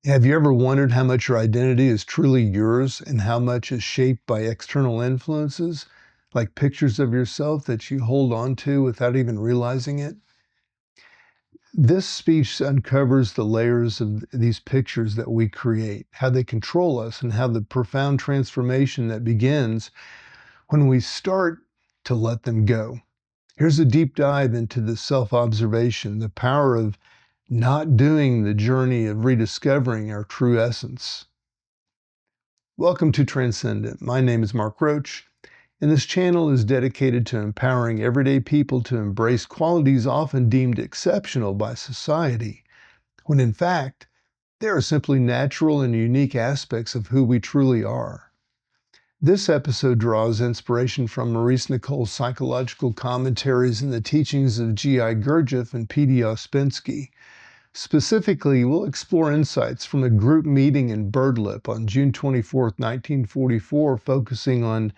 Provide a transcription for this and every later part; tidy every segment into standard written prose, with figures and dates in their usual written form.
Have you ever wondered how much your identity is truly yours and how much is shaped by external influences, like pictures of yourself that you hold on to without even realizing it? This speech uncovers the layers of these pictures that we create, how they control us, and how the profound transformation that begins when we start to let them go. Here's a deep dive into the self-observation, the power of not doing the journey of rediscovering our true essence. Welcome to Transcendent. My name is Mark Roach, and this channel is dedicated to empowering everyday people to embrace qualities often deemed exceptional by society, when in fact, they are simply natural and unique aspects of who we truly are. This episode draws inspiration from Maurice Nicole's psychological commentaries and the teachings of G.I. Gurdjieff and P.D. Ouspensky. Specifically, we'll explore insights from a group meeting in Birdlip on June 24, 1944, focusing on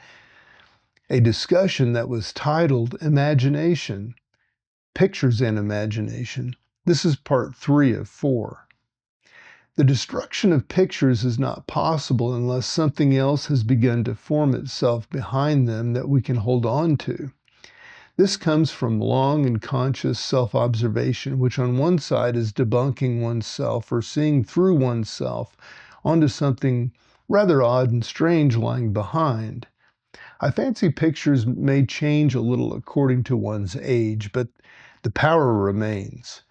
a discussion that was titled Imagination, Pictures and Imagination. This is part 3 of 4. The destruction of pictures is not possible unless something else has begun to form itself behind them that we can hold on to. This comes from long and conscious self-observation, which on one side is debunking oneself or seeing through oneself onto something rather odd and strange lying behind. I fancy pictures may change a little according to one's age, but the power remains.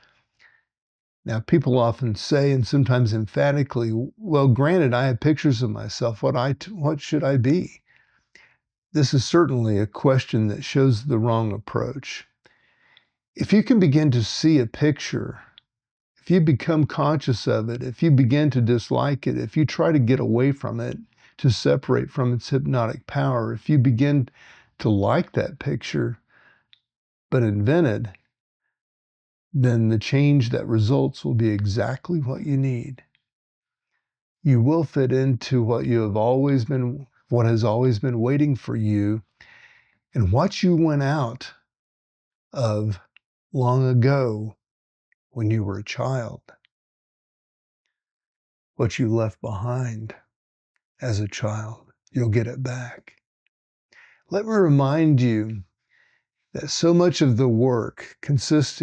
Now, people often say, and sometimes emphatically, well, granted, I have pictures of myself. What should I be? This is certainly a question that shows the wrong approach. If you can begin to see a picture, if you become conscious of it, if you begin to dislike it, if you try to get away from it, to separate from its hypnotic power, if you begin to like that picture, but invent it, then the change that results will be exactly what you need. You will fit into what has always been waiting for you, and what you went out of long ago when you were a child. What you left behind as a child, you'll get it back. Let me remind you that so much of the work consists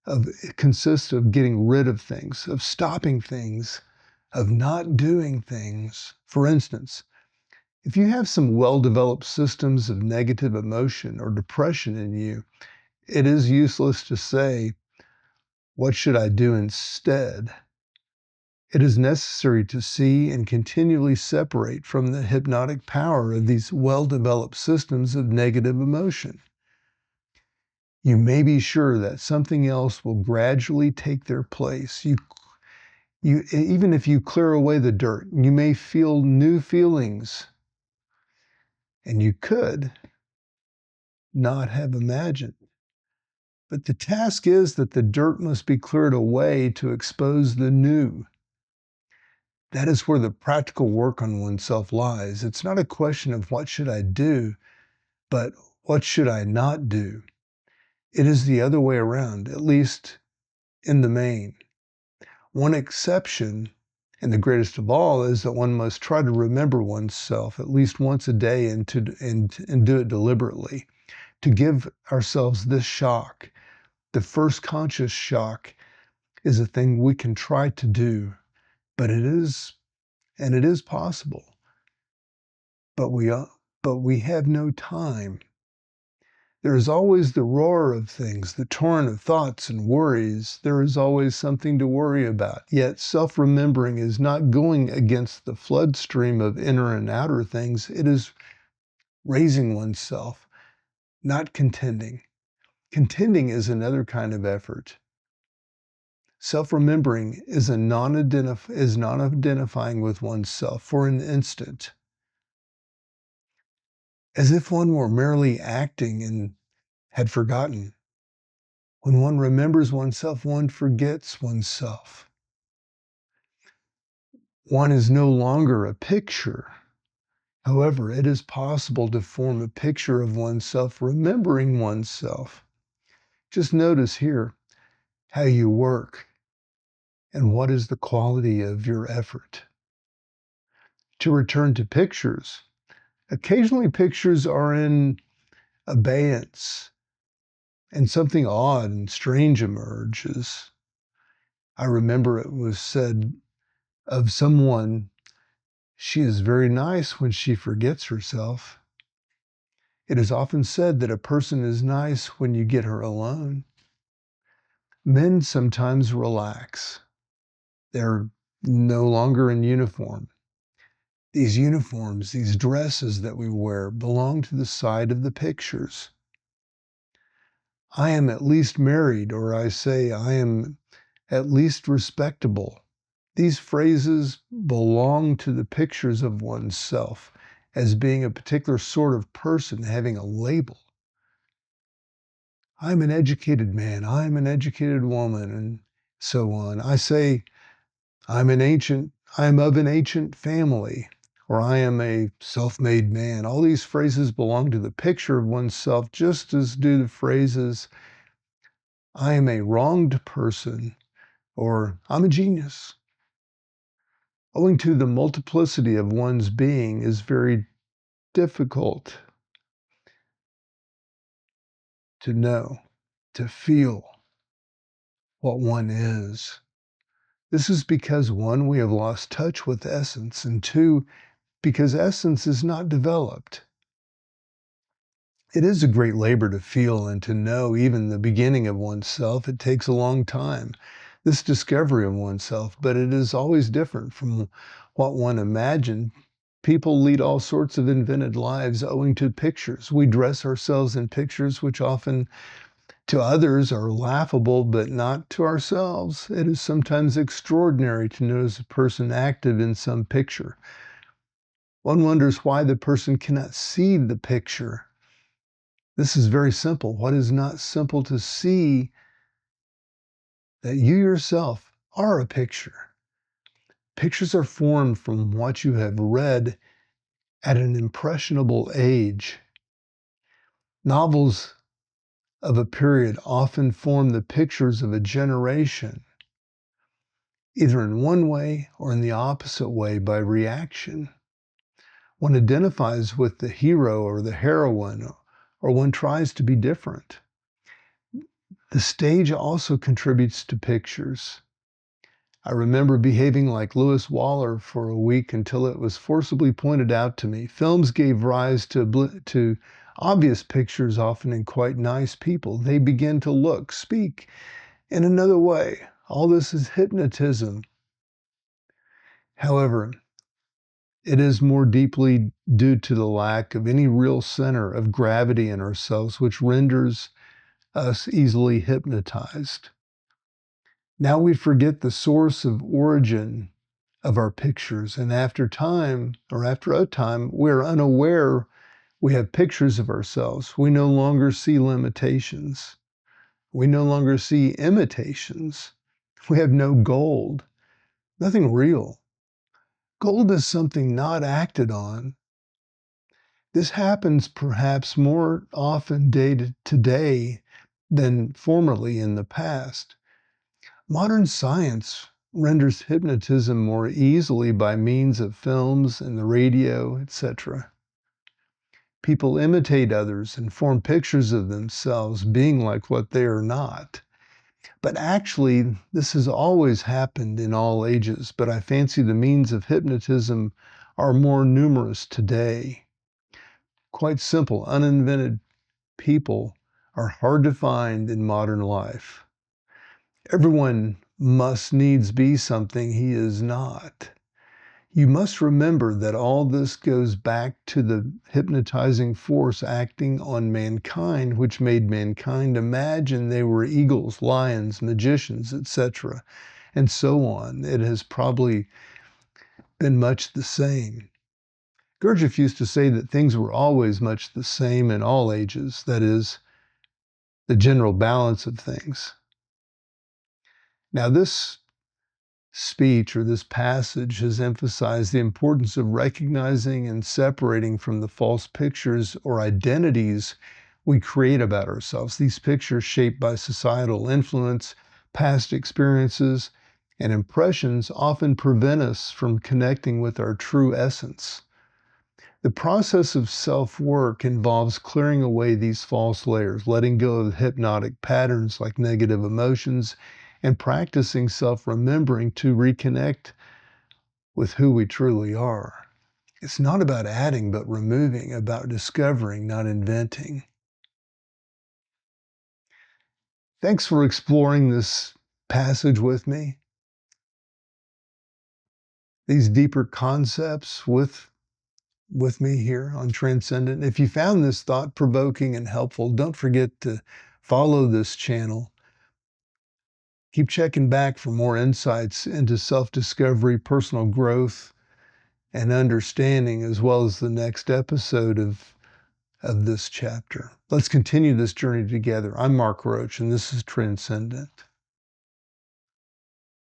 of getting rid of things, of stopping things, of not doing things. For instance, if you have some well-developed systems of negative emotion or depression in you, it is useless to say, what should I do instead? It is necessary to see and continually separate from the hypnotic power of these well-developed systems of negative emotion. You may be sure that something else will gradually take their place. Even if you clear away the dirt, you may feel new feelings, and you could not have imagined. But the task is that the dirt must be cleared away to expose the new. That is where the practical work on oneself lies. It's not a question of what should I do, but what should I not do? It is the other way around, at least in the main. One exception, and the greatest of all, is that one must try to remember oneself at least once a day and do it deliberately. To give ourselves this shock, the first conscious shock, is a thing we can try to do, but it is possible. But we have no time. There is always the roar of things, the torrent of thoughts and worries. There is always something to worry about. Yet self-remembering is not going against the flood stream of inner and outer things. It is raising oneself, not contending. Contending is another kind of effort. Self-remembering is not identifying with oneself for an instant, as if one were merely acting and had forgotten. When one remembers oneself, one forgets oneself. One is no longer a picture. However, it is possible to form a picture of oneself, remembering oneself. Just notice here how you work And what is the quality of your effort? To return to pictures, occasionally pictures are in abeyance and something odd and strange emerges. I remember it was said of someone, she is very nice when she forgets herself. It is often said that a person is nice when you get her alone. Men sometimes relax. They're no longer in uniform. These uniforms, these dresses that we wear, belong to the side of the pictures. I am at least married, or I say I am at least respectable. These phrases belong to the pictures of oneself as being a particular sort of person having a label. I'm an educated man, I'm an educated woman, and so on. I say I'm of an ancient family, or I am a self-made man. All these phrases belong to the picture of oneself, just as do the phrases I am a wronged person, or I'm a genius. Owing to the multiplicity of one's being is very difficult to know, to feel what one is. This is because one, we have lost touch with essence, and two, because essence is not developed. It is a great labor to feel and to know even the beginning of oneself. It takes a long time, this discovery of oneself, but it is always different from what one imagined. People lead all sorts of invented lives owing to pictures. We dress ourselves in pictures which often to others are laughable, but not to ourselves. It is sometimes extraordinary to notice a person active in some picture. One wonders why the person cannot see the picture. This is very simple. What is not simple to see that you yourself are a picture. Pictures are formed from what you have read at an impressionable age. Novels of a period often form the pictures of a generation, either in one way or in the opposite way by reaction. One identifies with the hero or the heroine, or one tries to be different. The stage also contributes to pictures. I remember behaving like Lewis Waller for a week until it was forcibly pointed out to me. Films gave rise to obvious pictures, often in quite nice people. They begin to look, speak in another way. All this is hypnotism. However, it is more deeply due to the lack of any real center of gravity in ourselves, which renders us easily hypnotized. Now we forget the source of origin of our pictures, and after a time, we're unaware we have pictures of ourselves. We no longer see limitations. We no longer see imitations. We have no gold, nothing real. Gold is something not acted on. This happens perhaps more often today than formerly in the past. Modern science renders hypnotism more easily by means of films and the radio, etc. People imitate others and form pictures of themselves being like what they are not. But actually, this has always happened in all ages, but I fancy the means of hypnotism are more numerous today. Quite simple, uninvented people are hard to find in modern life. Everyone must needs be something he is not. You must remember that all this goes back to the hypnotizing force acting on mankind, which made mankind imagine they were eagles, lions, magicians, etc., and so on. It has probably been much the same. Gurdjieff used to say that things were always much the same in all ages, that is, the general balance of things. Now, this speech or this passage has emphasized the importance of recognizing and separating from the false pictures or identities we create about ourselves. These pictures shaped by societal influence, past experiences, and impressions often prevent us from connecting with our true essence. The process of self-work involves clearing away these false layers, letting go of hypnotic patterns like negative emotions, and practicing self-remembering to reconnect with who we truly are. It's not about adding, but removing, about discovering, not inventing. Thanks for exploring this passage with me, these deeper concepts with me here on Transcendent. If you found this thought-provoking and helpful, don't forget to follow this channel. Keep checking back for more insights into self-discovery, personal growth, and understanding, as well as the next episode of this chapter. Let's continue this journey together. I'm Mark Roach, and this is Transcendent.